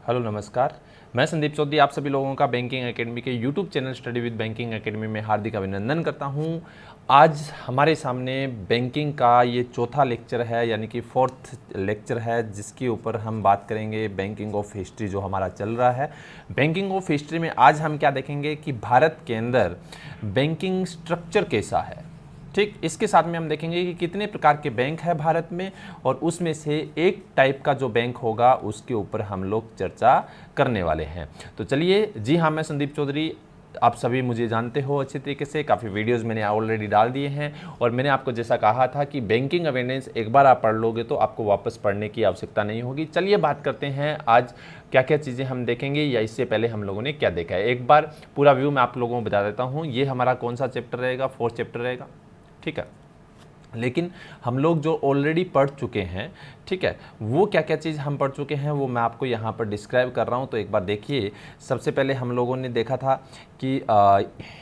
Hello नमस्कार, मैं संदीप चौधरी आप सभी लोगों का बैंकिंग एकेडमी के YouTube channel study with banking academy में हार्दिक अभिनंदन करता हूं। आज हमारे सामने बैंकिंग का ये चौथा लेक्चर है, यानी कि फोर्थ लेक्चर है, जिसके ऊपर हम बात करेंगे बैंकिंग ऑफ हिस्ट्री जो हमारा चल रहा है। बैंकिंग ऑफ हिस्ट्री में आज हम क्या देखेंगे कि भारत के अंदर बैंकिंग स्ट्रक्चर कैसा है। ठीक, इसके साथ में हम देखेंगे कि कितने प्रकार के बैंक है भारत में, और उसमें से एक टाइप का जो बैंक होगा उसके ऊपर हम लोग चर्चा करने वाले हैं। तो चलिए, जी हाँ, मैं संदीप चौधरी, आप सभी मुझे जानते हो अच्छे तरीके से, काफ़ी वीडियोस मैंने ऑलरेडी डाल दिए हैं, और मैंने आपको जैसा कहा था कि बैंकिंग अवेयरनेस एक बार आप पढ़ लोगे तो आपको वापस पढ़ने की आवश्यकता नहीं होगी। चलिए बात करते हैं आज क्या क्या चीज़ें हम देखेंगे, या इससे पहले हम लोगों ने क्या देखा है। एक बार पूरा व्यू मैं आप लोगों को बता देता हूँ। ये हमारा कौन सा चैप्टर रहेगा, फोर्थ चैप्टर रहेगा, ठीक है। लेकिन हम लोग जो ऑलरेडी पढ़ चुके हैं, ठीक है, वो क्या क्या चीज़ हम पढ़ चुके हैं वो मैं आपको यहाँ पर डिस्क्राइब कर रहा हूँ। तो एक बार देखिए, सबसे पहले हम लोगों ने देखा था कि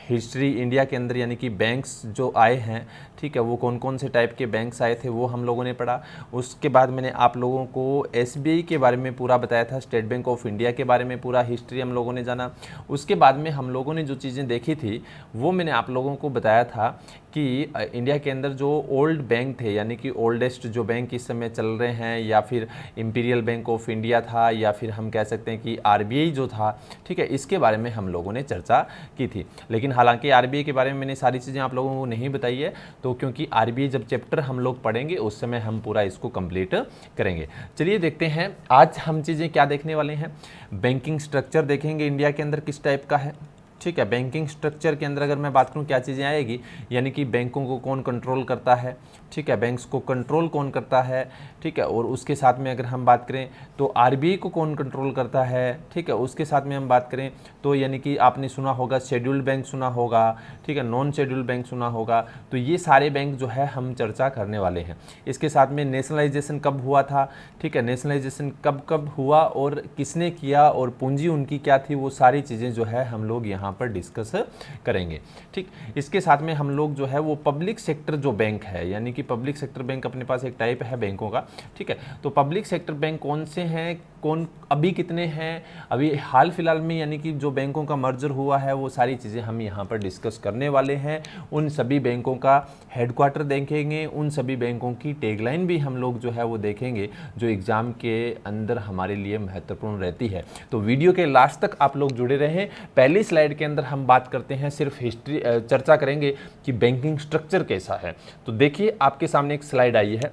हिस्ट्री इंडिया के अंदर, यानी कि बैंक्स जो आए हैं, ठीक है, वो कौन कौन से टाइप के बैंक्स आए थे वो हम लोगों ने पढ़ा। उसके बाद मैंने आप लोगों को एसबीआई के बारे में पूरा बताया था, स्टेट बैंक ऑफ इंडिया के बारे में पूरा हिस्ट्री हम लोगों ने जाना। उसके बाद में हम लोगों ने जो चीज़ें देखी थी वो मैंने आप लोगों को बताया था कि इंडिया के अंदर जो ओल्ड बैंक थे, यानी कि ओल्डेस्ट जो बैंक इस समय चल रहे हैं, या फिर इंपीरियल बैंक ऑफ इंडिया था, या फिर हम कह सकते हैं कि आरबीआई जो था, ठीक है, इसके बारे में हम लोगों ने चर्चा की थी। लेकिन हालांकि आरबीआई के बारे में मैंने सारी चीज़ें आप लोगों को नहीं बताई है, तो क्योंकि आरबीआई जब चैप्टर हम लोग पढ़ेंगे उस समय हम पूरा इसको कंप्लीट करेंगे। चलिए देखते हैं आज हम चीज़ें क्या देखने वाले हैं। बैंकिंग स्ट्रक्चर देखेंगे इंडिया के अंदर किस टाइप का है, ठीक है। बैंकिंग स्ट्रक्चर के अंदर अगर मैं बात करूं क्या चीज़ें आएगी, यानी कि बैंकों को कौन कंट्रोल करता है, ठीक है, बैंक्स को कंट्रोल कौन करता है, ठीक है, और उसके साथ में अगर हम बात करें तो आरबीआई को कौन कंट्रोल करता है, ठीक है। उसके साथ में हम बात करें तो यानी कि आपने सुना होगा शेड्यूल्ड बैंक सुना होगा, ठीक है, नॉन शेड्यूल्ड बैंक सुना होगा। तो ये सारे बैंक जो है हम चर्चा करने वाले हैं। इसके साथ में नेशनलाइजेशन कब हुआ था, ठीक है, नेशनलाइजेशन कब कब हुआ और किसने किया और पूंजी उनकी क्या थी, वो सारी चीज़ें जो है हम लोग यहाँ पर डिस्कस करेंगे, ठीक। इसके साथ में हम लोग जो है वो पब्लिक सेक्टर जो बैंक है, यानी कि पब्लिक सेक्टर बैंक अपने पास एक टाइप है बैंकों का, ठीक है। तो पब्लिक सेक्टर बैंक कौन से हैं, कौन अभी कितने हैं, अभी हाल फिलहाल में यानी कि जो बैंकों का मर्जर हुआ है, वो सारी चीज़ें हम यहाँ पर डिस्कस करने वाले हैं। उन सभी बैंकों का हेडक्वार्टर देखेंगे, उन सभी बैंकों की टैगलाइन भी हम लोग जो है वो देखेंगे, जो एग्ज़ाम के अंदर हमारे लिए महत्वपूर्ण रहती है। तो वीडियो के लास्ट तक आप लोग जुड़े रहें। पहली स्लाइड के अंदर हम बात करते हैं, सिर्फ हिस्ट्री चर्चा करेंगे कि बैंकिंग स्ट्रक्चर कैसा है। तो देखिए आपके सामने एक स्लाइड आई है,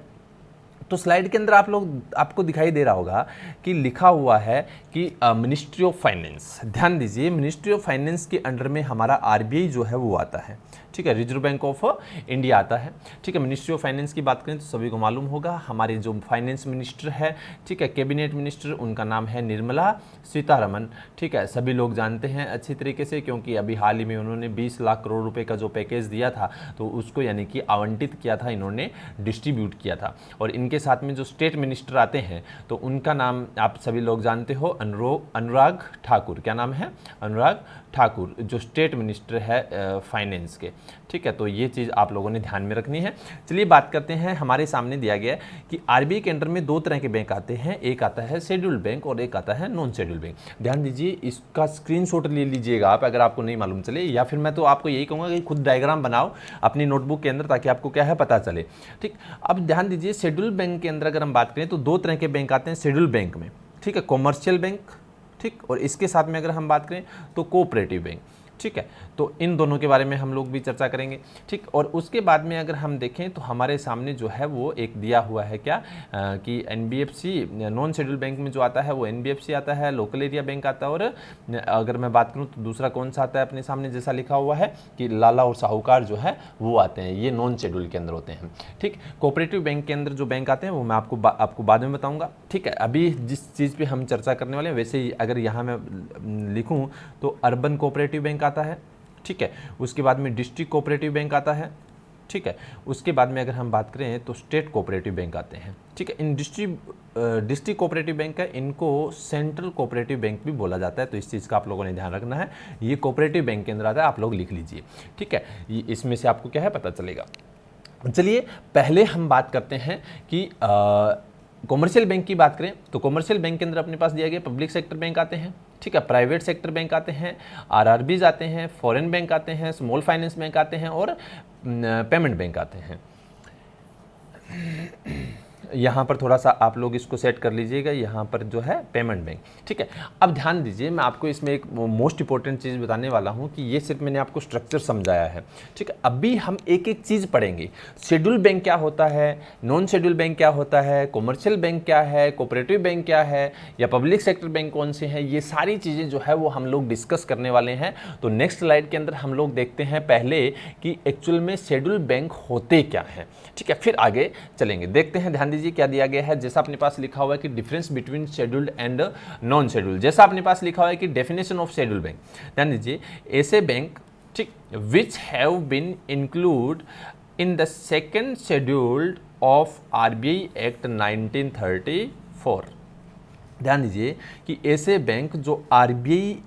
तो स्लाइड के अंदर आपको दिखाई दे रहा होगा कि लिखा हुआ है कि मिनिस्ट्री ऑफ फाइनेंस। ध्यान दीजिए, मिनिस्ट्री ऑफ फाइनेंस के अंडर में हमारा आरबीआई जो है वो आता है, ठीक है, रिजर्व बैंक ऑफ इंडिया आता है, ठीक है। मिनिस्ट्री ऑफ फाइनेंस की बात करें तो सभी को मालूम होगा हमारे जो फाइनेंस मिनिस्टर है, ठीक है, कैबिनेट मिनिस्टर, उनका नाम है निर्मला सीतारमन, ठीक है। सभी लोग जानते हैं अच्छी तरीके से, क्योंकि अभी हाल ही में उन्होंने 20 लाख करोड़ रुपए का जो पैकेज दिया था तो उसको यानी कि आवंटित किया था, इन्होंने डिस्ट्रीब्यूट किया था। और इनके साथ में जो स्टेट मिनिस्टर आते हैं तो उनका नाम आप सभी लोग जानते हो, अनुराग ठाकुर। क्या नाम है? अनुराग ठाकुर, जो स्टेट मिनिस्टर है फाइनेंस के, ठीक है। तो ये चीज़ आप लोगों ने ध्यान में रखनी है। चलिए बात करते हैं, हमारे सामने दिया गया है कि आरबीआई के अंडर में दो तरह के बैंक आते हैं, एक आता है शेड्यूल्ड बैंक और एक आता है नॉन शेड्यूल्ड बैंक। ध्यान दीजिए, इसका स्क्रीनशॉट ले लीजिएगा आप, अगर आपको नहीं मालूम चले, या फिर मैं तो आपको यही कहूँगा कि खुद डायग्राम बनाओ अपनी नोटबुक के अंदर, ताकि आपको क्या है पता चले, ठीक। अब ध्यान दीजिए, शेड्यूल्ड बैंक के अंदर अगर हम बात करें तो दो तरह के बैंक आते हैं शेड्यूल्ड बैंक में, ठीक है, कॉमर्शियल बैंक, ठीक, और इसके साथ में अगर हम बात करें तो कोऑपरेटिव बैंक, ठीक है। तो इन दोनों के बारे में हम लोग भी चर्चा करेंगे, ठीक। और उसके बाद में अगर हम देखें तो हमारे सामने जो है वो एक दिया हुआ है क्या कि एनबीएफसी, नॉन शेड्यूल्ड बैंक में जो आता है वो एनबीएफसी आता है, लोकल एरिया बैंक आता है, और अगर मैं बात करूं तो दूसरा कौन सा आता है अपने सामने, जैसा लिखा हुआ है कि लाला और साहूकार जो है वो आते हैं, ये नॉन शेड्यूल्ड के अंदर होते हैं, ठीक। कोऑपरेटिव बैंक के अंदर जो बैंक आते हैं वो मैं आपको बाद में बताऊँगा, ठीक है। अभी जिस चीज़ पर हम चर्चा करने वाले हैं, वैसे ही अगर यहाँ मैं लिखूँ तो अर्बन कोऑपरेटिव बैंक आता है, ठीक है। उसके बाद में डिस्ट्रिक्ट कोऑपरेटिव बैंक आता है, ठीक है। उसके बाद में अगर हम बात करें तो स्टेट कोऑपरेटिव बैंक आते हैं, ठीक है। इन डिस्ट्रिक्ट कोऑपरेटिव बैंक है, इनको सेंट्रल कोऑपरेटिव बैंक भी बोला जाता है, तो इस चीज़ का आप लोगों ने ध्यान रखना है। ये कोऑपरेटिव बैंक के अंदर आता है, आप लोग लिख लीजिए, ठीक है। इसमें से आपको क्या है पता चलेगा। चलिए पहले हम बात करते हैं कि कॉमर्शियल बैंक की बात करें तो कॉमर्शियल बैंक के अंदर अपने पास दिया गया पब्लिक सेक्टर बैंक आते हैं, ठीक है, प्राइवेट सेक्टर बैंक आते हैं, आरआरबीज आते हैं, फॉरेन बैंक आते हैं, स्मॉल फाइनेंस बैंक आते हैं और पेमेंट बैंक आते हैं। यहाँ पर थोड़ा सा आप लोग इसको सेट कर लीजिएगा, यहाँ पर जो है पेमेंट बैंक, ठीक है। अब ध्यान दीजिए, मैं आपको इसमें एक मोस्ट इंपॉर्टेंट चीज़ बताने वाला हूँ कि ये सिर्फ मैंने आपको स्ट्रक्चर समझाया है, ठीक है। अभी हम एक एक चीज़ पढ़ेंगे, शेड्यूल बैंक क्या होता है, नॉन शेड्यूल बैंक क्या होता है, कॉमर्शियल बैंक क्या है, कोऑपरेटिव बैंक क्या है, या पब्लिक सेक्टर बैंक कौन से हैं, ये सारी चीज़ें जो है वो हम लोग डिस्कस करने वाले हैं। तो नेक्स्ट स्लाइड के अंदर हम लोग देखते हैं पहले कि एक्चुअल में शेड्यूल बैंक होते क्या हैं, ठीक है, फिर आगे चलेंगे। देखते हैं, ध्यान दीजिए क्या दिया गया है। जैसा अपने पास लिखा हुआ है कि difference between scheduled and non scheduled, जैसा अपने पास लिखा हुआ है कि डेफिनेशन ऑफ शेड्यूल बैंक, ध्यान दीजिए, ऐसे बैंक, ठीक, which have been include in the second scheduled of RBI act 1934। ध्यान दीजिए कि ऐसे बैंक जो आरबीआई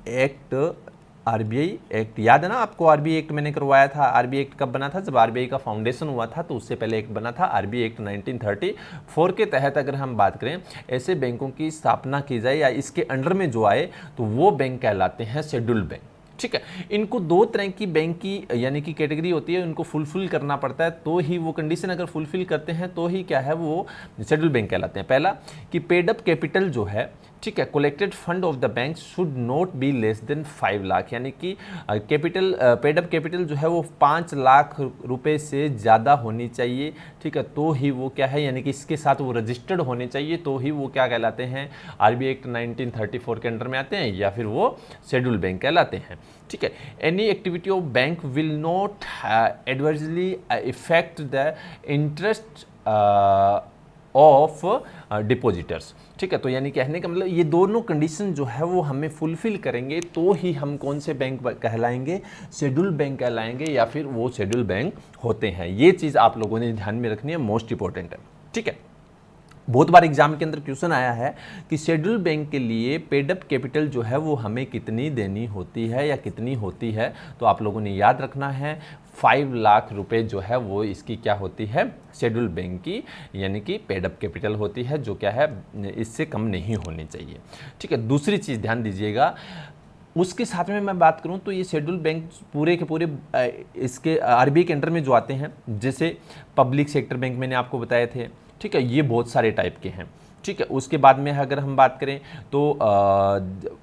एक्ट याद है ना आपको, आरबीआई एक्ट मैंने करवाया था। आरबीआई एक्ट कब बना था, जब आरबीआई का फाउंडेशन हुआ था, तो उससे पहले एक्ट बना था आरबीआई एक्ट 1934 के तहत अगर हम बात करें ऐसे बैंकों की स्थापना की जाए या इसके अंडर में जो आए तो वो बैंक कहलाते हैं शेड्यूल्ड बैंक, ठीक है। इनको दो तरह की बैंक की यानी कि कैटेगरी होती है, उनको फुलफिल करना पड़ता है, तो ही वो कंडीशन अगर फुलफिल करते हैं तो ही क्या है वो शेड्यूल बैंक कहलाते हैं। पहला कि पेड अप कैपिटल जो है, ठीक है, collected fund of the bank should not be less than 5 lakh, यानी कि कैपिटल पेड अप कैपिटल जो है वो 5 लाख रुपए से ज़्यादा होनी चाहिए, ठीक है, तो ही वो क्या है, यानी कि इसके साथ वो रजिस्टर्ड होने चाहिए, तो ही वो क्या कहलाते हैं, आरबीआई एक्ट 1934 के अंडर में आते हैं या फिर वो शेड्यूल बैंक कहलाते हैं, ठीक है। Any activity of bank will not adversely effect the interest of depositors, ठीक है। तो यानी कहने का मतलब ये दोनों कंडीशन जो है वो हमें फुलफिल करेंगे तो ही हम कौन से बैंक कहलाएंगे, शेड्यूल बैंक कहलाएंगे या फिर वो शेड्यूल बैंक होते हैं। ये चीज़ आप लोगों ने ध्यान में रखनी है, मोस्ट इंपॉर्टेंट है, ठीक है। बहुत बार एग्जाम के अंदर क्वेश्चन आया है कि शेड्यूल बैंक के लिए पेड अप कैपिटल जो है वो हमें कितनी देनी होती है या कितनी होती है, तो आप लोगों ने याद रखना है 5 लाख रुपए जो है वो इसकी क्या होती है, शेड्यूल बैंक की यानी कि पेड अप कैपिटल होती है, जो क्या है इससे कम नहीं होनी चाहिए, ठीक है। दूसरी चीज़ ध्यान दीजिएगा, उसके साथ में मैं बात करूं तो ये शेड्यूल बैंक पूरे के पूरे इसके आरबीआई के अंडर में जो आते हैं, जैसे पब्लिक सेक्टर बैंक मैंने आपको बताए थे, ठीक है, ये बहुत सारे टाइप के हैं, ठीक है। उसके बाद में अगर हम बात करें तो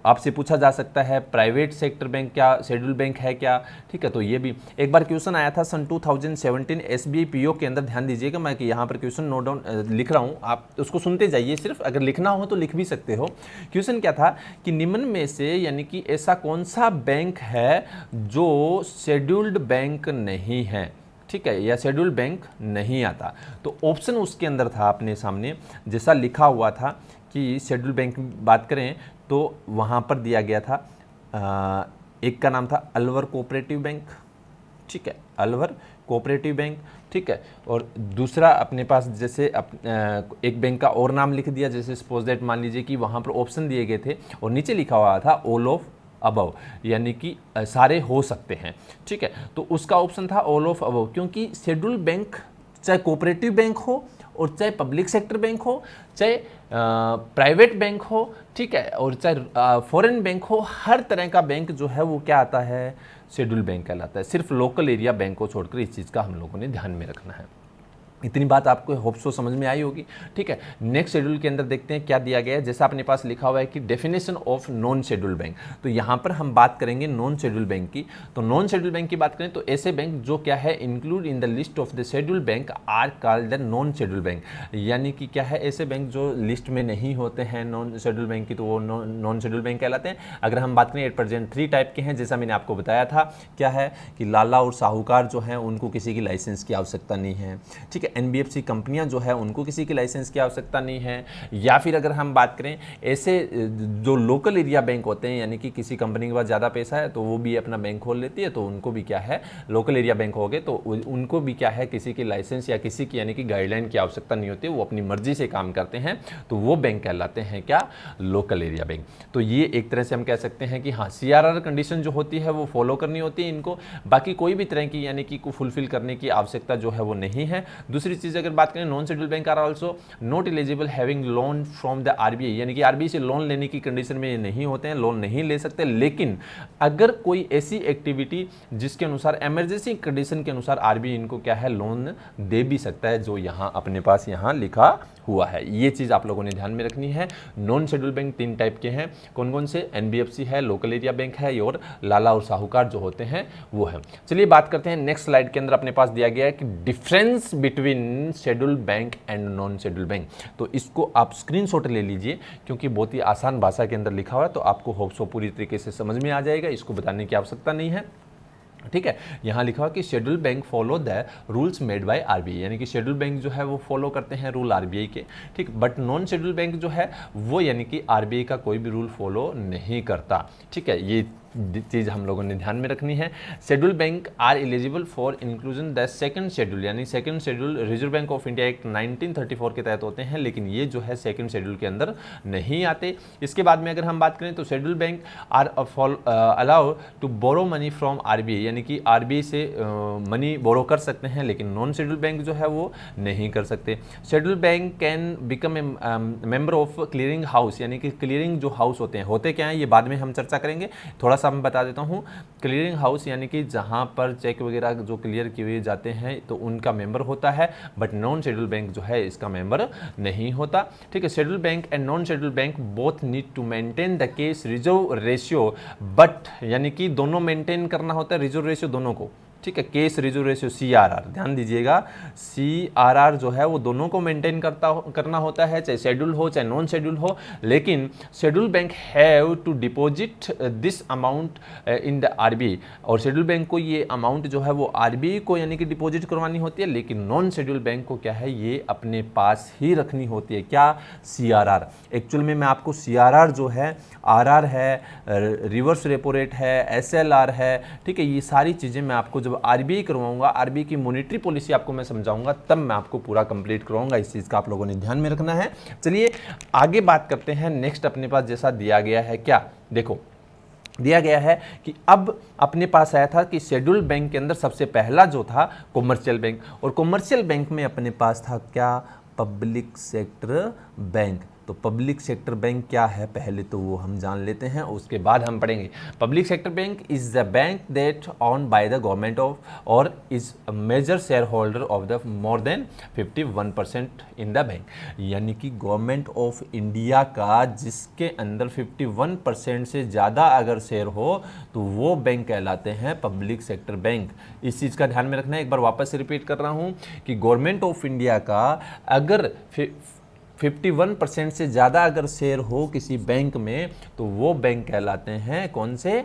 आपसे पूछा जा सकता है प्राइवेट सेक्टर बैंक क्या शेड्यूल बैंक है क्या, ठीक है, तो ये भी एक बार क्वेश्चन आया था सन 2017 एसबीआई पीओ के अंदर। ध्यान दीजिएगा, मैं कि यहाँ पर क्वेश्चन नोट डाउन लिख रहा हूँ, आप उसको सुनते जाइए, सिर्फ अगर लिखना हो तो लिख भी सकते हो। क्वेश्चन क्या था कि निम्न में से यानी कि ऐसा कौन सा बैंक है जो शेड्यूल्ड बैंक नहीं है, ठीक है, या शेड्यूल बैंक नहीं आता। तो ऑप्शन उसके अंदर था अपने सामने, जैसा लिखा हुआ था कि शेड्यूल बैंक की बात करें तो वहाँ पर दिया गया था, एक का नाम था अलवर कोऑपरेटिव बैंक, ठीक है, अलवर कोऑपरेटिव बैंक, ठीक है, और दूसरा अपने पास जैसे एक बैंक का और नाम लिख दिया, जैसे सपोज दैट मान लीजिए कि वहाँ पर ऑप्शन दिए गए थे और नीचे लिखा हुआ था ऑल ऑफ अबव, यानी कि सारे हो सकते हैं, ठीक है। तो उसका ऑप्शन था ऑल ऑफ अबव, क्योंकि शेड्यूल बैंक चाहे कोऑपरेटिव बैंक हो और चाहे पब्लिक सेक्टर बैंक हो, चाहे प्राइवेट बैंक हो, ठीक है, और चाहे फॉरेन बैंक हो, हर तरह का बैंक जो है वो क्या आता है, शेड्यूल बैंक कहलाता है। सिर्फ लोकल एरिया बैंक को छोड़कर इस चीज़ का हम लोगों ने ध्यान में रखना है। इतनी बात आपको होप सो समझ में आई होगी, ठीक है। नेक्स्ट शेड्यूल के अंदर देखते हैं क्या दिया गया है। जैसा अपने पास लिखा हुआ है कि definition of non schedule bank, तो यहाँ पर हम बात करेंगे नॉन शेड्यूल बैंक की। तो नॉन शेड्यूल बैंक की बात करें तो ऐसे बैंक जो क्या है include in the list of the schedule bank are called the non schedule bank, यानी कि क्या है ऐसे बैंक जो लिस्ट में नहीं होते हैं नॉन शेड्यूल बैंक की, तो वो नॉन शेड्यूल बैंक कहलाते हैं। अगर हम बात करें एट प्रेजेंट 3 टाइप के हैं, जैसा मैंने आपको बताया था, क्या है कि लाला और साहूकार जो हैं उनको किसी की लाइसेंस की आवश्यकता नहीं है, ठीक है। एनबीएफसी कंपनियां जो है उनको किसी की लाइसेंस की आवश्यकता नहीं है। या फिर अगर हम बात करें ऐसे जो लोकल एरिया बैंक होते हैं, यानी कि किसी कंपनी के पास ज़्यादा पैसा है तो वो भी अपना बैंक खोल लेती है, तो उनको भी क्या है लोकल एरिया बैंक हो गए, तो उनको भी क्या है किसी की लाइसेंस या किसी की यानी कि गाइडलाइन की आवश्यकता नहीं होती, वो अपनी मर्जी से काम करते हैं, तो वो बैंक कहलाते हैं क्या, लोकल एरिया बैंक। तो ये एक तरह से हम कह सकते हैं कि हाँ CRR कंडीशन जो होती है वो फॉलो करनी होती है इनको, बाकी कोई भी तरह की यानी कि को फुलफिल करने की आवश्यकता जो है वो नहीं है। दूसरी दूसरी चीज़ अगर बात करें, non schedule bank are also not eligible having loan from the RBI, यानी कि आरबीआई से लोन लेने की कंडीशन में ये नहीं होते हैं, लोन नहीं ले सकते। लेकिन अगर कोई ऐसी एक्टिविटी जिसके अनुसार इमरजेंसी कंडीशन के अनुसार आरबीआई इनको क्या है लोन दे भी सकता है, जो यहाँ अपने पास यहाँ लिखा हुआ है। ये चीज़ आप लोगों ने ध्यान में रखनी है। नॉन शेड्यूल बैंक 3 टाइप के हैं, कौन कौन से? एनबीएफसी है, लोकल एरिया बैंक है, और लाला और साहूकार जो होते हैं वो है। चलिए बात करते हैं नेक्स्ट स्लाइड के अंदर अपने पास दिया गया है कि difference between schedule bank and non schedule bank. तो इसको आप स्क्रीनशॉट ले लीजिए, क्योंकि बहुत ही आसान भाषा के अंदर लिखा हुआ है, तो आपको होप सो पूरी तरीके से समझ में आ जाएगा, इसको बताने की आवश्यकता नहीं है। ठीक है, यहाँ लिखा हुआ कि schedule bank follow the rules made by RBI, यानी कि शेड्यूल बैंक जो है वो फॉलो करते हैं रूल आरबीआई के। ठीक, बट नॉन शेड्यूल बैंक जो है वो यानी कि आरबीआई का कोई भी रूल फॉलो नहीं करता। ठीक है, ये चीज़ हम लोगों ने ध्यान में रखनी है। Schedule bank are eligible for inclusion the second schedule, यानी second schedule reserve bank of India act 1934 के तहत होते हैं, लेकिन ये जो है सेकंड शेड्यूल के अंदर नहीं आते। इसके बाद में अगर हम बात करें तो schedule bank are allow to borrow money from RBI, यानी कि आरबीआई से मनी बोरो कर सकते हैं, लेकिन नॉन शेड्यूल बैंक जो है वो नहीं कर सकते। Schedule bank can become a member of clearing house, यानी कि क्लियरिंग जो हाउस होते क्या हैं ये बाद में हम चर्चा करेंगे। थोड़ा मैं बता देता हूं, क्लियरिंग हाउस यानी कि जहां पर चेक वगैरह जो क्लियर किए जाते हैं तो उनका मेंबर होता है, बट नॉन शेड्यूल बैंक जो है इसका मेंबर नहीं होता। ठीक है, schedule bank and non schedule bank both need to maintain the cash reserve ratio, but यानी कि दोनों मेंटेन करना होता है रिजर्व रेशियो दोनों को। ठीक है, केस रिजर्व रेशियो सीआरआर, ध्यान दीजिएगा, सीआरआर जो है वो दोनों को मेंटेन करना होता है, चाहे शेड्यूल हो चाहे नॉन शेड्यूल हो। लेकिन schedule bank have to deposit this amount in the RBI, और शेड्यूल बैंक को ये अमाउंट जो है वो आरबीआई को यानी कि डिपॉजिट करवानी होती है, लेकिन नॉन शेड्यूल बैंक को क्या है ये अपने पास ही रखनी होती है। क्या? सीआरआर। एक्चुअल में मैं आपको सीआरआर जो है, आरआर है, रिवर्स रेपो रेट है, एसएलआर है, ठीक है, ये सारी चीज़ें मैं आपको जब आरबीआई करवाऊंगा, आरबीआई की मॉनेटरी पॉलिसी आपको मैं समझाऊंगा, तब मैं आपको पूरा कंप्लीट करवाऊंगा। इस चीज़ का आप लोगों ने ध्यान में रखना है। चलिए आगे बात करते हैं। नेक्स्ट अपने पास जैसा दिया गया है, क्या देखो दिया गया है कि अब अपने पास आया था कि शेड्यूल बैंक के अंदर सबसे पहला जो था कॉमर्शियल बैंक, और कॉमर्शियल बैंक में अपने पास था क्या? Public sector bank. तो पब्लिक सेक्टर बैंक क्या है पहले तो वो हम जान लेते हैं, उसके बाद हम पढ़ेंगे। Public sector bank is the bank that owned by the government of or is a major share holder of the more than 51% in the bank, यानी कि गवर्नमेंट ऑफ इंडिया का जिसके अंदर 51% से ज़्यादा अगर शेयर हो तो वो बैंक कहलाते हैं पब्लिक सेक्टर बैंक। इस चीज़ का ध्यान में रखना है। एक बार वापस से रिपीट कर रहा हूँ कि गवर्नमेंट ऑफ इंडिया का अगर 51% से ज़्यादा अगर शेयर हो किसी बैंक में तो वो बैंक कहलाते हैं कौन से?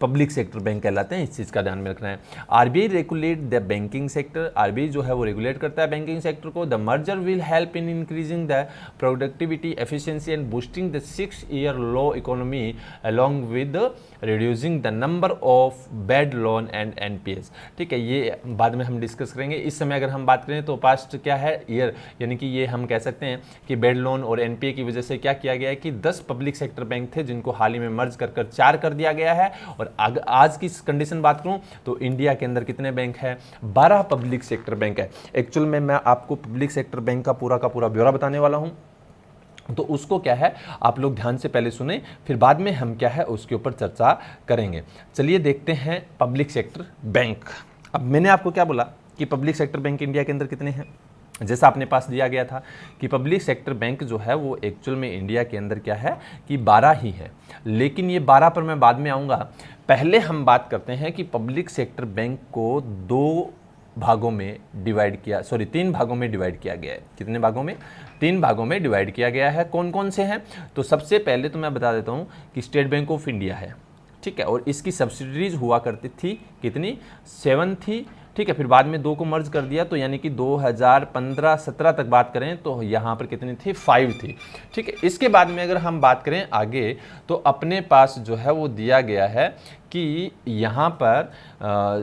पब्लिक सेक्टर बैंक कहलाते हैं। इस चीज़ का ध्यान में रखना है। RBI regulate the banking sector, RBI जो है वो रेगुलेट करता है बैंकिंग सेक्टर को। The merger will help in increasing the productivity, efficiency and boosting the 6-year low economy along with reducing the number of bad loan and NPS. ठीक है, ये बाद में हम डिस्कस करेंगे। इस समय अगर हम बात करें तो पास्ट क्या है? ईयर, यानी कि ये हम कह सकते हैं कि बैड लोन और एनपीए की वजह से क्या किया गया है कि 10 पब्लिक सेक्टर बैंक थे जिनको हाल ही में मर्ज कर 4 कर दिया गया है। और आज की कंडीशन बात करूं तो इंडिया के अंदर कितने बैंक है? 12 पब्लिक सेक्टर बैंक है। एक्चुअल में मैं आपको पब्लिक सेक्टर बैंक का पूरा ब्यौरा बताने वाला हूं, तो उसको क्या है आप लोग ध्यान से पहले सुने, फिर बाद में हम क्या है उसके ऊपर चर्चा करेंगे। चलिए देखते हैं पब्लिक सेक्टर बैंक। अब मैंने आपको क्या बोला कि पब्लिक सेक्टर बैंक इंडिया के अंदर कितने हैं? जैसा अपने पास दिया गया था कि पब्लिक सेक्टर बैंक जो है वो एक्चुअल में इंडिया के अंदर क्या है कि 12 ही है, लेकिन ये 12 पर मैं बाद में आऊँगा। पहले हम बात करते हैं कि पब्लिक सेक्टर बैंक को 3 भागों में डिवाइड किया गया है। कितने भागों में? 3 भागों में डिवाइड किया गया है। कौन कौन से हैं? तो सबसे पहले तो मैं बता देता हूँ कि स्टेट बैंक ऑफ इंडिया है, ठीक है, और इसकी सब्सिडरीज हुआ करती थी कितनी? 7 थी, ठीक है, फिर बाद में 2 को मर्ज कर दिया, तो यानी कि 2015-17 तक बात करें तो यहाँ पर कितनी थी? 5 थी, ठीक है। इसके बाद में अगर हम बात करें आगे तो अपने पास जो है वो दिया गया है कि यहाँ पर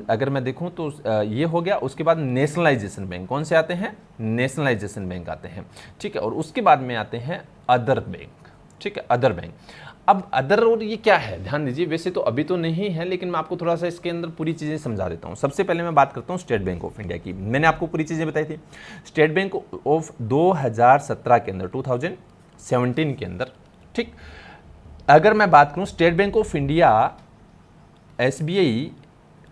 अगर मैं देखूँ तो ये हो गया। उसके बाद नेशनलाइजेशन बैंक, कौन से आते हैं? नेशनलाइजेशन बैंक आते हैं, ठीक है, और उसके बाद में आते हैं अदर बैंक। ठीक है, अदर बैंक। अब अदर और ये क्या है, ध्यान दीजिए, वैसे तो अभी तो नहीं है लेकिन मैं आपको थोड़ा सा इसके अंदर पूरी चीज़ें समझा देता हूँ। सबसे पहले मैं बात करता हूँ स्टेट बैंक ऑफ इंडिया की। मैंने आपको पूरी चीज़ें बताई थी। स्टेट बैंक ऑफ 2017 के अंदर, 2017 के अंदर, ठीक, अगर मैं बात करूँ state bank of India, SBI,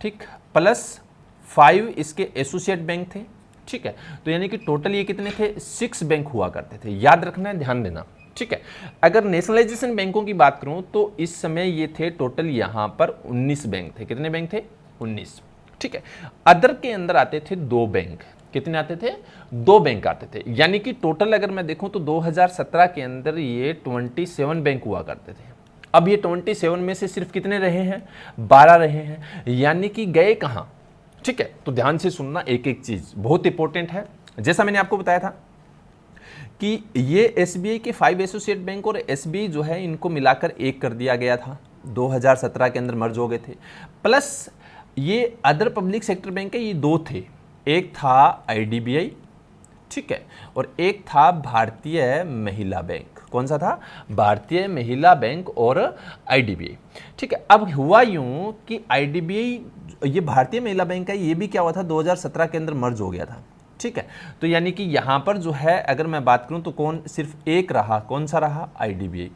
ठीक, प्लस 5 इसके एसोसिएट बैंक थे, ठीक है। तो यानी कि टोटल ये कितने थे, 6 बैंक हुआ करते थे। याद रखना है, ध्यान देना, ठीक है। अगर नेशनलाइजेशन बैंकों की बात करूं तो इस समय ये थे टोटल यहां पर 19 बैंक थे। कितने बैंक थे, 19, ठीक है। अदर के अंदर आते थे 2 बैंक। कितने आते थे, 2 बैंक आते थे। यानी कि टोटल अगर मैं देखूं तो 2017 के अंदर ये 27 बैंक हुआ करते थे। अब ये 27 में से सिर्फ कितने रहे हैं, 12 रहे हैं। यानी कि गए कहां, ठीक है। तो ध्यान से सुनना, एक एक चीज बहुत इंपॉर्टेंट है। जैसा मैंने आपको बताया था कि ये एसबीआई के 5 एसोसिएट बैंक और एसबीआई जो है इनको मिलाकर एक कर दिया गया था, 2017 के अंदर मर्ज हो गए थे। प्लस ये अदर पब्लिक सेक्टर बैंक है, ये 2 थे। एक था आईडीबीआई, ठीक है, और एक था भारतीय महिला बैंक। कौन सा था, भारतीय महिला बैंक और आईडीबीआई, ठीक है। अब हुआ यूं कि आईडीबीआई, ये भारतीय महिला बैंक है, ये भी क्या हुआ था, 2017 के अंदर मर्ज हो गया था, ठीक है। तो यानी कि यहां पर जो है अगर मैं बात करूं तो कौन सिर्फ एक रहा, कौन सा रहा, आईडीबीआई,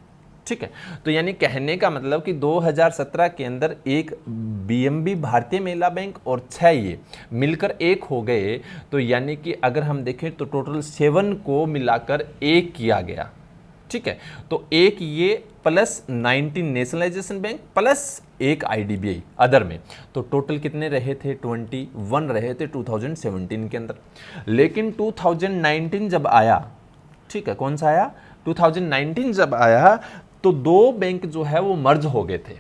ठीक है। तो यानी कहने का मतलब कि 2017 के अंदर एक बीएमबी भारतीय महिला बैंक और 6 ये मिलकर एक हो गए। तो यानी कि अगर हम देखें तो टोटल 7 को मिलाकर एक किया गया, ठीक है। तो एक ये प्लस 19 नेशनलाइजेशन बैंक प्लस एक आईडीबीआई अदर में, तो टोटल कितने रहे थे, 21 रहे थे 2017 के अंदर। लेकिन 2019 जब आया, ठीक है, कौन सा आया, 2019 जब आया तो 2 बैंक जो है वो मर्ज हो गए थे,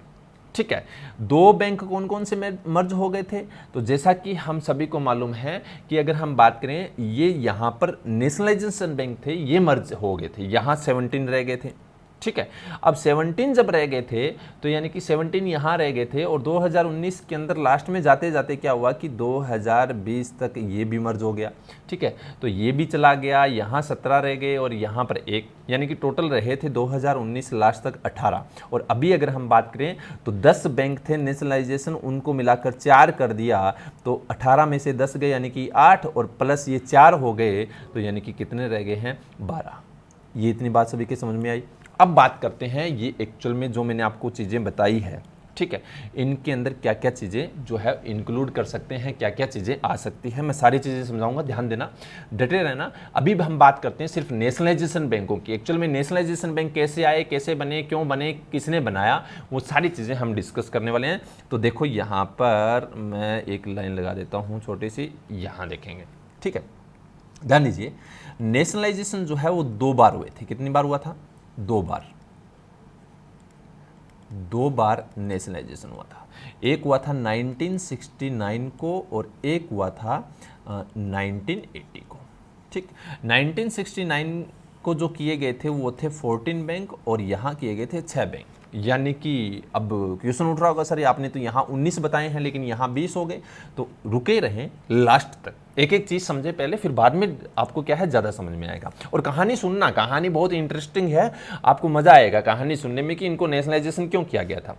ठीक है। 2 बैंक कौन कौन से मर्ज हो गए थे, तो जैसा कि हम सभी को मालूम है कि अगर हम बात करें, ये यहाँ पर नेशनलाइजेशन बैंक थे, ये मर्ज हो गए थे, यहाँ 17 रह गए थे, ठीक है। अब 17 जब रह गए थे तो यानी कि 17 यहाँ रह गए थे और 2019 के अंदर लास्ट में जाते जाते क्या हुआ कि 2020 तक ये भी मर्ज हो गया, ठीक है। तो ये भी चला गया, यहाँ 17 रह गए और यहाँ पर एक, यानी कि टोटल रहे थे 2019 लास्ट तक 18। और अभी अगर हम बात करें तो 10 बैंक थे नेशनलाइजेशन, उनको मिलाकर 4 कर दिया, तो 18 में से 10 गए यानी कि 8 और प्लस ये 4 हो गए, तो यानी कि कितने रह गए हैं, 12। ये इतनी बात सभी के समझ में आई। अब बात करते हैं ये एक्चुअल में जो मैंने आपको चीज़ें बताई है, ठीक है, इनके अंदर क्या क्या चीज़ें जो है इंक्लूड कर सकते हैं, क्या क्या चीज़ें आ सकती हैं, मैं सारी चीज़ें समझाऊंगा, ध्यान देना, डटे रहना। अभी हम बात करते हैं सिर्फ नेशनलाइजेशन बैंकों की। एक्चुअल में नेशनलाइजेशन बैंक कैसे आए, कैसे बने, क्यों बने, किसने बनाया, वो सारी चीज़ें हम डिस्कस करने वाले हैं। तो देखो यहाँ पर मैं एक लाइन लगा देता हूँ छोटी सी, यहाँ देखेंगे, ठीक है। ध्यान दीजिए, नेशनलाइजेशन जो है वो 2 बार हुए थे। कितनी बार हुआ था, 2 बार, 2 बार नेशनलाइजेशन हुआ था। एक हुआ था 1969 को और एक हुआ था 1980 को, ठीक। 1969 को जो किए गए थे वो थे 14 बैंक और यहाँ किए गए थे 6 बैंक। यानी कि अब क्वेश्चन उठ रहा होगा, सर आपने तो यहाँ 19 बताए हैं लेकिन यहाँ 20 हो गए, तो रुके रहें लास्ट तक, एक एक चीज़ समझे पहले, फिर बाद में आपको क्या है ज़्यादा समझ में आएगा। और कहानी सुनना, कहानी बहुत इंटरेस्टिंग है, आपको मज़ा आएगा कहानी सुनने में कि इनको नेशनलाइजेशन क्यों किया गया था।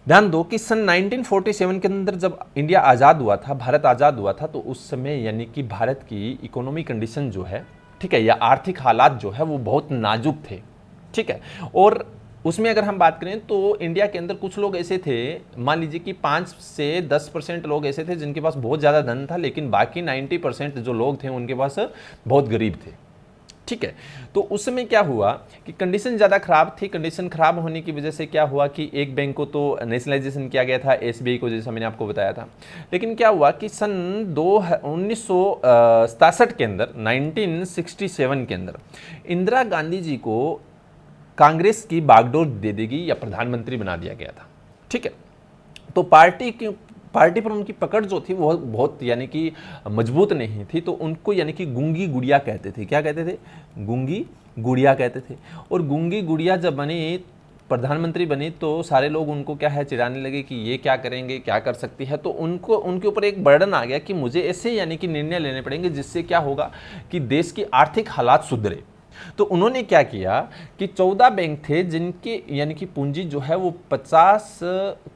ध्यान दो कि सन 1947 के अंदर जब इंडिया आज़ाद हुआ था, भारत आज़ाद हुआ था, तो उस समय यानी कि भारत की इकोनॉमी कंडीशन जो है, ठीक है, या आर्थिक हालात जो है वो बहुत नाजुक थे, ठीक है। और उसमें अगर हम बात करें तो इंडिया के अंदर कुछ लोग ऐसे थे, मान लीजिए कि 5 से 10% लोग ऐसे थे जिनके पास बहुत ज़्यादा धन था, लेकिन बाकी 90% जो लोग थे उनके पास बहुत गरीब थे, ठीक है। तो उस समय क्या हुआ कि कंडीशन ज़्यादा खराब थी। कंडीशन खराब होने की वजह से क्या हुआ कि एक बैंक को तो नेशनलाइजेशन किया गया था, एसबीआई को, जैसा मैंने आपको बताया था। लेकिन क्या हुआ कि सन 1967 के अंदर, 1967 के अंदर इंदिरा गांधी जी को कांग्रेस की बागडोर दे देगी या प्रधानमंत्री बना दिया गया था, ठीक है। तो पार्टी पर उनकी पकड़ जो थी वो बहुत यानी कि मजबूत नहीं थी, तो उनको यानी कि गूंगी गुड़िया कहते थे। क्या कहते थे, गूंगी गुड़िया कहते थे। और गूंगी गुड़िया जब बनी, प्रधानमंत्री बनी, तो सारे लोग उनको क्या है चिढ़ाने लगे कि ये क्या करेंगे, क्या कर सकती है। तो उनको उनके ऊपर एक बर्डन आ गया कि मुझे ऐसे यानी कि निर्णय लेने पड़ेंगे जिससे क्या होगा कि देश की आर्थिक हालात सुधरे, तो उन्होंने क्या किया कि 14 बैंक थे जिनके यानी कि पूंजी जो है वो 50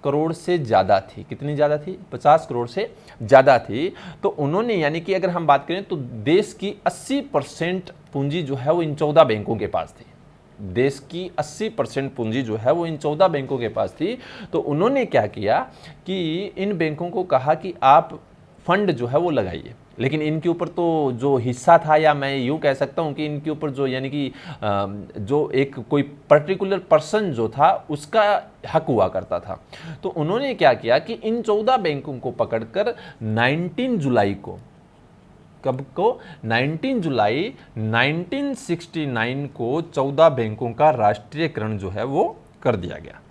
करोड़ से ज़्यादा थी। कितनी ज़्यादा थी? 50 करोड़ से ज़्यादा थी। तो उन्होंने यानी कि अगर हम बात करें तो देश की 80% पूंजी जो है वो इन 14 बैंकों के पास थी। देश की 80% पूंजी जो है वो इन 14 बैंकों के पास थी। तो उन्होंने क्या किया कि इन बैंकों को कहा कि आप फंड जो है वो लगाइए, लेकिन इनके ऊपर तो जो हिस्सा था, या मैं यूँ कह सकता हूँ कि इनके ऊपर जो यानी कि जो एक कोई पर्टिकुलर पर्सन जो था उसका हक हुआ करता था। तो उन्होंने क्या किया कि इन 14 बैंकों को पकड़कर 19 जुलाई को, कब को? 19 जुलाई 1969 को 14 बैंकों का राष्ट्रीयकरण जो है वो कर दिया गया।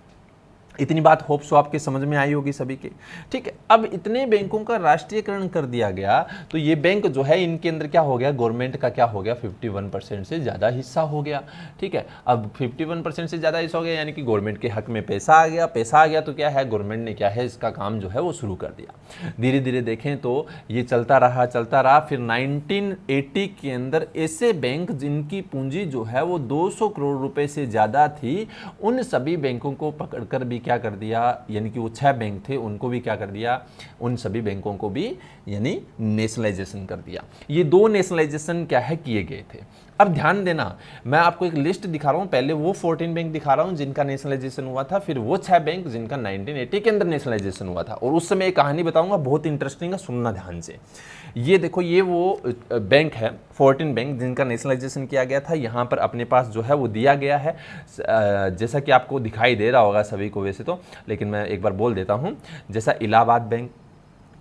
इतनी बात होप सो आपके समझ में आई होगी सभी के। ठीक है, अब इतने बैंकों का राष्ट्रीयकरण कर दिया गया तो ये बैंक जो है इनके अंदर क्या हो गया? गवर्नमेंट का क्या हो गया? 51% से ज़्यादा हिस्सा हो गया। ठीक है, अब 51% से ज़्यादा हिस्सा हो गया यानी कि गवर्नमेंट के हक में पैसा आ गया। पैसा आ गया तो क्या है, गवर्नमेंट ने क्या है, इसका काम जो है वो शुरू कर दिया। धीरे धीरे देखें तो ये चलता रहा। फिर 1980 के अंदर ऐसे बैंक जिनकी पूंजी जो है वो 200 करोड़ रुपए से ज़्यादा थी, उन सभी बैंकों को पकड़कर भी क्या कर दिया, यानी कि वो 6 बैंक थे उनको भी क्या कर दिया, उन सभी बैंकों को भी यानी नेशनलाइजेशन कर दिया। ये 2 नेशनलाइजेशन क्या है किए गए थे। अब ध्यान देना, मैं आपको एक लिस्ट दिखा रहा हूं, पहले वो 14 बैंक दिखा रहा हूं जिनका नेशनलाइजेशन हुआ था, फिर वो 6 बैंक जिनका 1980 के अंदर नेशनलाइजेशन हुआ था। और उस समय एक कहानी बताऊंगा, बहुत इंटरेस्टिंग है, सुनना ध्यान से। ये देखो, ये वो बैंक है 14 बैंक जिनका नेशनलाइजेशन किया गया था। यहाँ पर अपने पास जो है वो दिया गया है, जैसा कि आपको दिखाई दे रहा होगा सभी को वैसे तो, लेकिन मैं एक बार बोल देता हूँ। जैसा इलाहाबाद बैंक,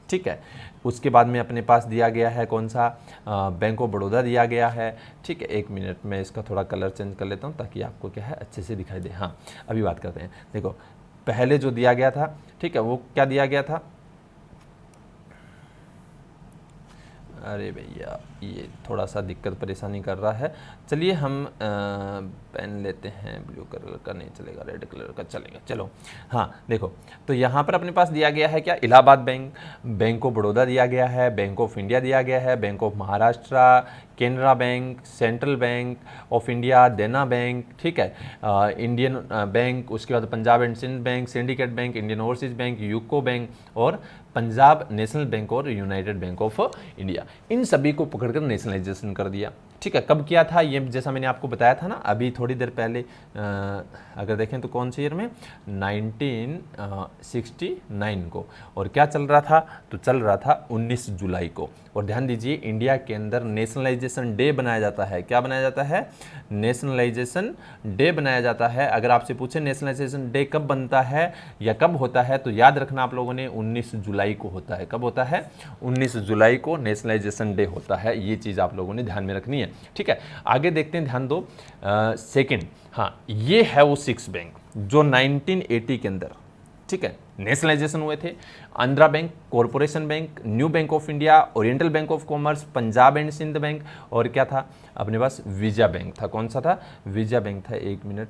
ठीक है, उसके बाद में अपने पास दिया गया है कौन सा, बैंक ऑफ बड़ौदा दिया गया है। ठीक है, एक मिनट में इसका थोड़ा कलर चेंज कर लेता हूँ ताकि आपको क्या है अच्छे से दिखाई दे। हाँ, अभी बात करते हैं। देखो, पहले जो दिया गया था, ठीक है, वो क्या दिया गया था, अरे भैया ये थोड़ा सा दिक्कत परेशानी कर रहा है। चलिए हम पेन लेते हैं, ब्लू कलर का नहीं चलेगा, रेड कलर का चलेगा। चलो, हाँ देखो, तो यहाँ पर अपने पास दिया गया है क्या, Allahabad bank, bank of Baroda दिया गया है, बैंक ऑफ इंडिया दिया गया है, bank of Maharashtra, Canara bank, central bank of India, Dena bank, ठीक है, इंडियन बैंक, उसके बाद Punjab and Sind bank, syndicate bank, Indian overseas bank, UCO bank और पंजाब नेशनल बैंक और यूनाइटेड बैंक ऑफ इंडिया। इन सभी को पकड़कर नेशनलाइजेशन कर दिया। ठीक है, कब किया था ये, जैसा मैंने आपको बताया था ना अभी थोड़ी देर पहले, अगर देखें तो कौन से ईयर में, 1969 को। और क्या चल रहा था, तो चल रहा था 19 जुलाई को। और ध्यान दीजिए, इंडिया के अंदर नेशनलाइजेशन डे बनाया जाता है। क्या बनाया जाता है, नेशनलाइजेशन डे बनाया जाता है। अगर आपसे पूछे नेशनलाइजेशन डे कब बनता है या कब होता है, तो याद रखना आप लोगों ने 19 जुलाई को होता है। कब होता है, 19 जुलाई को नेशनलाइजेशन डे होता है। ये चीज़ आप लोगों ने ध्यान में रखनी है। ठीक है, आगे देखते हैं, ध्यान दो। सेकेंड, हाँ, ये है वो 6 बैंक जो 1980 के अंदर, ठीक है, नेशनलाइजेशन हुए थे। Andhra bank, corporation bank, new bank of India, oriental bank of commerce, Punjab and Sind bank और क्या था अपने पास, विजया बैंक था। कौन सा था, विजया बैंक था। एक मिनट,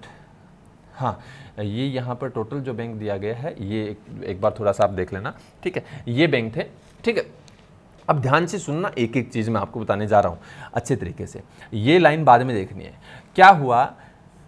हाँ, ये यहाँ पर टोटल जो बैंक दिया गया है ये एक बार थोड़ा सा आप देख लेना। ठीक है, ये बैंक थे। ठीक है, अब ध्यान से सुनना, एक एक चीज़ मैं आपको बताने जा रहा हूँ अच्छे तरीके से। ये लाइन बाद में देखनी है। क्या हुआ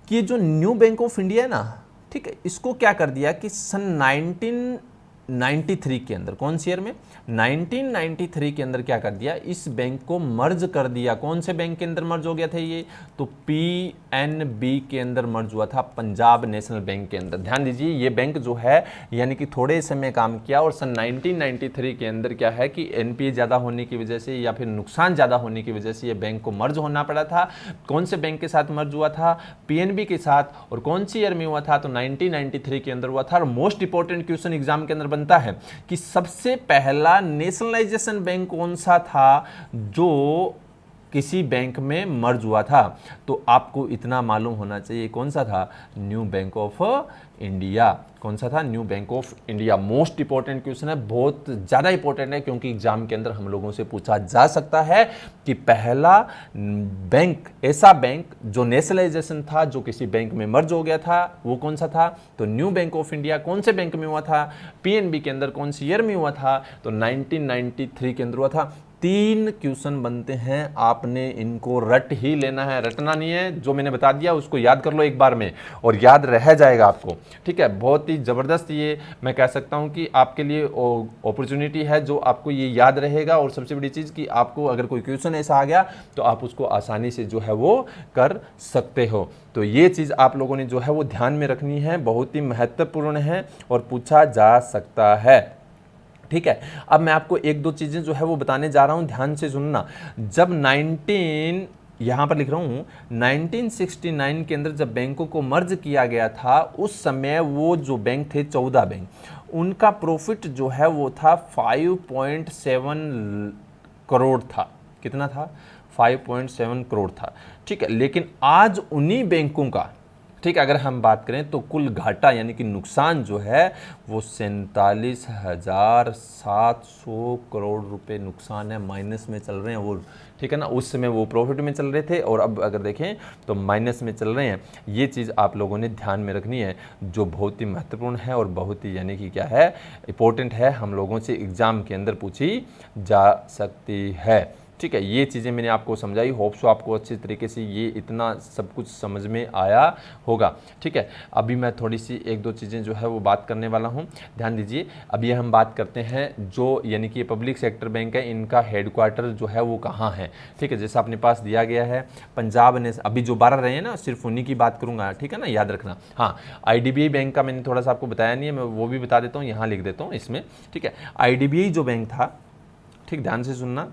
कि जो न्यू बैंक ऑफ इंडिया है ना, ठीक है, इसको क्या कर दिया कि सन 1993 के अंदर, कौन सी ईयर में, 1993 के अंदर क्या कर दिया, इस बैंक को मर्ज कर दिया। कौन से बैंक के अंदर मर्ज हो गया था ये, तो पीएनबी के अंदर मर्ज हुआ था, पंजाब नेशनल बैंक के अंदर। ध्यान दीजिए, ये बैंक जो है यानी कि थोड़े समय काम किया और सन 1993 के अंदर क्या है कि एनपीए ज़्यादा होने की वजह से या फिर नुकसान ज़्यादा होने की वजह से ये बैंक को मर्ज होना पड़ा था। कौन से बैंक के साथ मर्ज हुआ था, पीएनबी के साथ। और कौन सी ईयर में हुआ था, तो 1993 के अंदर हुआ था। और मोस्ट इंपॉर्टेंट क्वेश्चन एग्जाम के अंदर बनता है कि सबसे पहला नेशनलाइजेशन बैंक कौन सा था जो किसी बैंक में मर्ज हुआ था, तो आपको इतना मालूम होना चाहिए कौन सा था, न्यू बैंक ऑफ इंडिया। कौन सा था, new bank of India. Most important question है, बहुत ज़्यादा इंपॉर्टेंट है, क्योंकि एग्जाम के अंदर हम लोगों से पूछा जा सकता है कि पहला बैंक, ऐसा बैंक जो नेशनलाइजेशन था, जो किसी बैंक में मर्ज हो गया था, वो कौन सा था, तो न्यू बैंक ऑफ इंडिया। कौन से बैंक में हुआ था, पीएनबी के अंदर। कौन सी ईयर में हुआ था, तो 1993 के अंदर हुआ था। 3 क्वेश्चन बनते हैं, आपने इनको रट ही लेना है, रटना नहीं है, जो मैंने बता दिया उसको याद कर लो एक बार में और याद रह जाएगा आपको। ठीक है, बहुत ही ज़बरदस्त ये मैं कह सकता हूँ कि आपके लिए अपॉर्चुनिटी है जो आपको ये याद रहेगा। और सबसे बड़ी चीज़ कि आपको अगर कोई क्वेश्चन ऐसा आ गया तो आप उसको आसानी से जो है वो कर सकते हो। तो ये चीज़ आप लोगों ने जो है वो ध्यान में रखनी है, बहुत ही महत्वपूर्ण है और पूछा जा सकता है। ठीक है, अब मैं आपको एक दो चीज़ें जो है वो बताने जा रहा हूँ, ध्यान से सुनना। जब यहाँ पर लिख रहा हूँ 1969 के अंदर जब बैंकों को मर्ज किया गया था, उस समय वो जो बैंक थे 14 बैंक, उनका प्रॉफिट जो है वो था 5.7 करोड़ था। कितना था? 5.7 करोड़ था। ठीक है, लेकिन आज उन्हीं बैंकों का, ठीक है, अगर हम बात करें तो कुल घाटा यानी कि नुकसान जो है वो 47,700 करोड़ रुपए नुकसान है, माइनस में चल रहे हैं वो। ठीक है ना, उस समय वो प्रॉफिट में चल रहे थे और अब अगर देखें तो माइनस में चल रहे हैं। ये चीज़ आप लोगों ने ध्यान में रखनी है, जो बहुत ही महत्वपूर्ण है और बहुत ही यानी कि क्या है, इंपॉर्टेंट है, हम लोगों से एग्ज़ाम के अंदर पूछी जा सकती है। ठीक है, ये चीज़ें मैंने आपको समझाई, होप सो आपको अच्छी तरीके से ये इतना सब कुछ समझ में आया होगा। ठीक है, अभी मैं थोड़ी सी एक दो चीज़ें जो है वो बात करने वाला हूँ, ध्यान दीजिए। अभी हम बात करते हैं जो यानी कि ये पब्लिक सेक्टर बैंक है, इनका हेडक्वार्टर जो है वो कहाँ है। ठीक है, जैसा अपने पास दिया गया है पंजाब ने, अभी जो 12 रहे हैं ना सिर्फ उन्हीं की बात करूँगा। ठीक है ना, याद रखना। हाँ, IDBI बैंक का मैंने थोड़ा सा आपको बताया नहीं है, मैं वो भी बता देता हूँ, यहाँ लिख देता हूँ इसमें। ठीक है, IDBI जो बैंक था, ठीक, ध्यान से सुनना,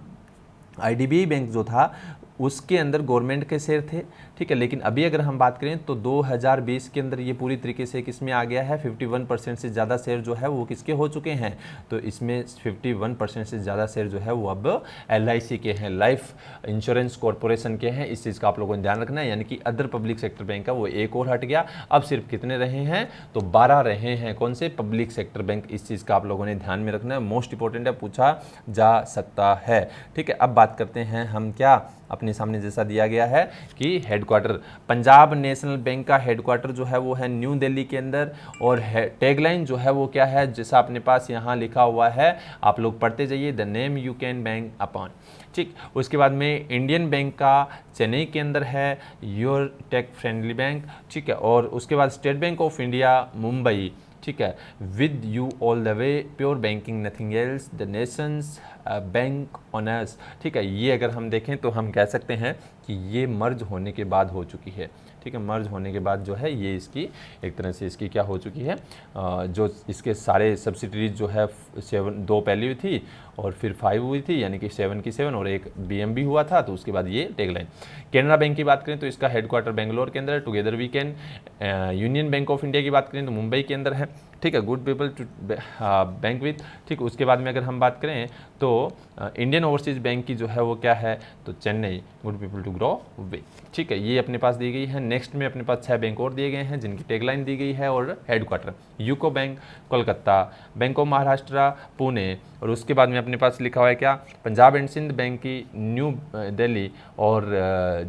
IDBI बैंक जो था उसके अंदर गवर्नमेंट के शेयर थे। ठीक है, लेकिन अभी अगर हम बात करें तो 2020 के अंदर ये पूरी तरीके से किसमें आ गया है, 51% से ज़्यादा शेयर जो है वो किसके हो चुके हैं, तो इसमें 51% से ज़्यादा शेयर जो है वो अब LIC के हैं, लाइफ इंश्योरेंस कॉरपोरेशन के हैं। इस चीज़ का आप लोगों ने ध्यान रखना है, यानी कि अदर पब्लिक सेक्टर बैंक का वो एक और हट गया, अब सिर्फ कितने रहे हैं, तो 12 रहे हैं। कौन से? Public sector bank. इस चीज़ का आप लोगों ने ध्यान में रखना है, मोस्ट इंपॉर्टेंट है, पूछा जा सकता है। ठीक है, अब बात करते हैं हम क्या, अपने सामने जैसा दिया गया है कि हेडक्वार्टर, पंजाब नेशनल बैंक का हेडक्वार्टर जो है वो है न्यू दिल्ली के अंदर, और टैगलाइन जो है वो क्या है, जैसा अपने पास यहाँ लिखा हुआ है, आप लोग पढ़ते जाइए, the name you can bank upon. ठीक, उसके बाद में इंडियन बैंक का चेन्नई के अंदर है, योर टेक फ्रेंडली बैंक। ठीक है, और उसके बाद state bank of India Mumbai. ठीक है, with you all the way, pure banking nothing else, the Nations bank honours. ठीक है, ये अगर हम देखें तो हम कह सकते हैं कि ये मर्ज होने के बाद हो चुकी है। ठीक है, मर्ज होने के बाद जो है ये इसकी एक तरह से इसकी क्या हो चुकी है, जो इसके सारे सब्सिडरीज जो है 2 पहली हुई थी और फिर 5 हुई थी, यानी कि 7 की 7 और एक BMB हुआ था, तो उसके बाद ये टैगलाइन। कैनरा बैंक की बात करें तो इसका हेडक्वार्टर बेंगलोर के अंदर है, together we can. Union bank of India की बात करें तो मुंबई के अंदर है। ठीक है, good people to bank with. ठीक, उसके बाद में अगर हम बात करें तो इंडियन ओवरसीज बैंक की जो है वो क्या है, तो Chennai, good people to grow with. ठीक है, ये अपने पास दी गई है। नेक्स्ट में अपने पास 6 बैंक और दिए गए हैं जिनकी टैगलाइन दी गई है और headquarter, UCO bank Kolkata, bank of Maharashtra Pune, और उसके बाद में अपने पास लिखा हुआ है क्या, पंजाब एंड सिंध बैंक की न्यू दिल्ली, और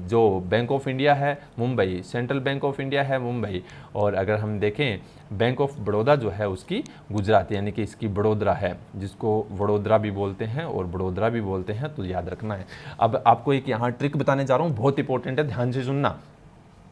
जो बैंक ऑफ इंडिया है Mumbai, central bank of India है मुंबई, और अगर हम देखें बैंक ऑफ बड़ौदा जो है उसकी गुजरात, यानी कि इसकी बड़ोदरा है, जिसको वडोदरा भी बोलते हैं और बड़ोदरा भी बोलते हैं, तो याद रखना है। अब आपको एक यहाँ ट्रिक बताने जा रहा हूँ, बहुत इंपॉर्टेंट है, ध्यान से सुनना।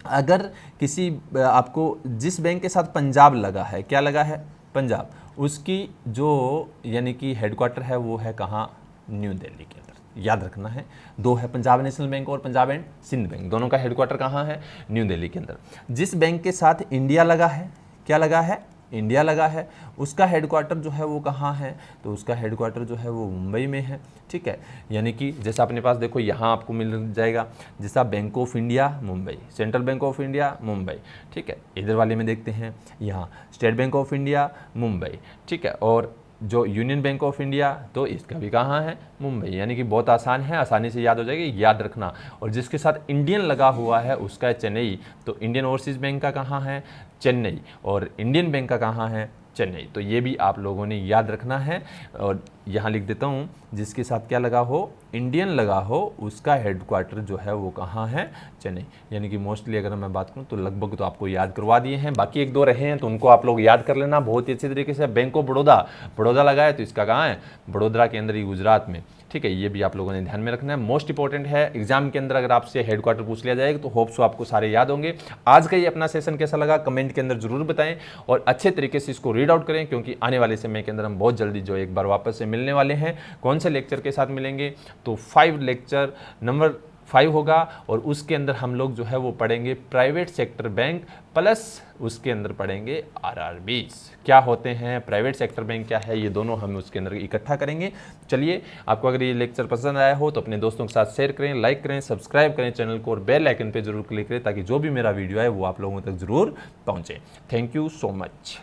अगर किसी आपको जिस बैंक के साथ पंजाब लगा है, क्या लगा है, पंजाब, उसकी जो यानी कि हेडक्वार्टर है वो है कहाँ, न्यू दिल्ली के अंदर। याद रखना है, 2 है, पंजाब नेशनल बैंक और पंजाब एंड सिंध बैंक, दोनों का हेडक्वार्टर कहाँ है, न्यू दिल्ली के अंदर। जिस बैंक के साथ इंडिया लगा है, क्या लगा है, इंडिया लगा है, उसका हेडक्वार्टर जो है वो कहाँ है, तो उसका हेडक्वार्टर जो है वो मुंबई में है। ठीक है, यानी कि जैसा अपने पास देखो यहाँ आपको मिल जाएगा, जैसा bank of India Mumbai, central bank of India Mumbai. ठीक है, इधर वाले में देखते हैं यहाँ state bank of India Mumbai. ठीक है, और जो यूनियन बैंक ऑफ इंडिया, तो इसका भी कहाँ है, मुंबई। यानी कि बहुत आसान है, आसानी से याद हो जाएगी, याद रखना। और जिसके साथ इंडियन लगा हुआ है उसका है चेन्नई, तो इंडियन ओवरसीज बैंक का कहाँ है, चेन्नई, और इंडियन बैंक का कहाँ है, चेन्नई। तो ये भी आप लोगों ने याद रखना है। और यहाँ लिख देता हूँ, जिसके साथ क्या लगा हो, इंडियन लगा हो, उसका हेडक्वार्टर जो है वो कहाँ है, चेन्नई। यानी कि मोस्टली अगर मैं बात करूँ तो लगभग तो आपको याद करवा दिए हैं, बाकी 1-2 रहे हैं तो उनको आप लोग याद कर लेना बहुत ही अच्छे तरीके से। बैंक ऑफ बड़ौदा, बड़ौदा लगा है तो इसका कहाँ है, बड़ोदरा के अंदर ही, गुजरात में। ठीक है, ये भी आप लोगों ने ध्यान में रखना है, मोस्ट इंपॉर्टेंट है। एग्जाम के अंदर अगर आपसे हेडक्वार्टर पूछ लिया जाएगा तो होप सो आपको सारे याद होंगे। आज का ये अपना सेशन कैसा लगा कमेंट के अंदर जरूर बताएं और अच्छे तरीके से इसको रीड आउट करें, क्योंकि आने वाले समय के अंदर हम बहुत जल्दी जो एक बार वापस से मिलने वाले हैं। कौन से लेक्चर के साथ मिलेंगे, तो 5 लेक्चर नंबर 5 होगा और उसके अंदर हम लोग जो है वो पढ़ेंगे प्राइवेट सेक्टर बैंक, प्लस उसके अंदर पढ़ेंगे आरआरबीज क्या होते हैं, प्राइवेट सेक्टर बैंक क्या है, ये दोनों हम उसके अंदर इकट्ठा करेंगे। चलिए, आपको अगर ये लेक्चर पसंद आया हो तो अपने दोस्तों के साथ शेयर करें, लाइक करें, सब्सक्राइब करें चैनल को और बेल आइकन पे जरूर क्लिक करें ताकि जो भी मेरा वीडियो है वो आप लोगों तक जरूर पहुंचे। Thank you so much.